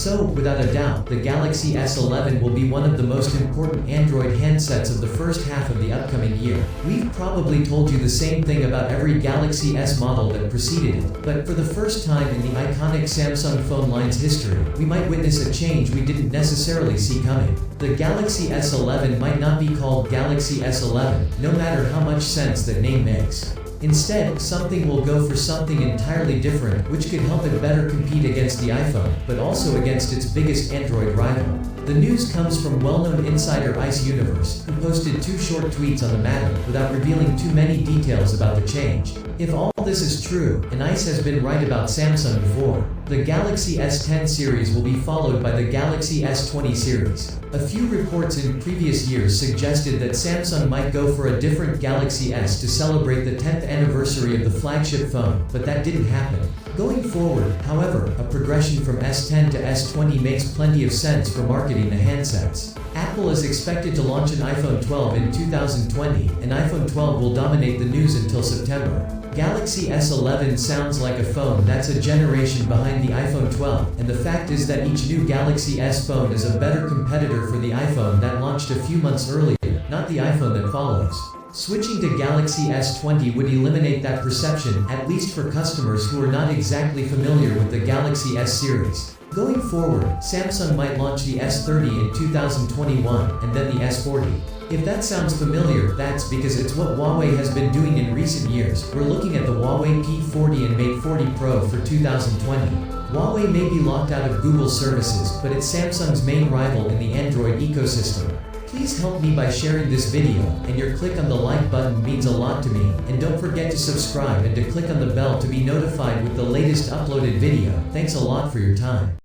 So, without a doubt, the Galaxy S11 will be one of the most important Android handsets of the first half of the upcoming year. We've probably told you the same thing about every Galaxy S model that preceded it, but for the first time in the iconic Samsung phone line's history, we might witness a change we didn't necessarily see coming. The Galaxy S11 might not be called Galaxy S11, no matter how much sense that name makes. Instead, something will go for something entirely different, which could help it better compete against the iPhone, but also against its biggest Android rival. The news comes from well-known insider Ice Universe, who posted 2 short tweets on the matter, without revealing too many details about the change. If all this is true, and Ice has been right about Samsung before, the Galaxy S10 series will be followed by the Galaxy S20 series. A few reports in previous years suggested that Samsung might go for a different Galaxy S to celebrate the 10th anniversary of the flagship phone, but that didn't happen. Going forward, however, a progression from S10 to S20 makes plenty of sense for marketing the handsets. Apple is expected to launch an iPhone 12 in 2020, and iPhone 12 will dominate the news until September. Galaxy S11 sounds like a phone that's a generation behind the iPhone 12, and the fact is that each new Galaxy S phone is a better competitor for the iPhone that launched a few months earlier, not the iPhone that follows. Switching to Galaxy S20 would eliminate that perception, at least for customers who are not exactly familiar with the Galaxy S series. Going forward, Samsung might launch the S30 in 2021, and then the S40. If that sounds familiar, that's because it's what Huawei has been doing in recent years. We're looking at the Huawei P40 and Mate 40 Pro for 2020. Huawei may be locked out of Google services, but it's Samsung's main rival in the Android ecosystem. Please help me by sharing this video, and your click on the like button means a lot to me, and don't forget to subscribe and to click on the bell to be notified with the latest uploaded video. Thanks a lot for your time.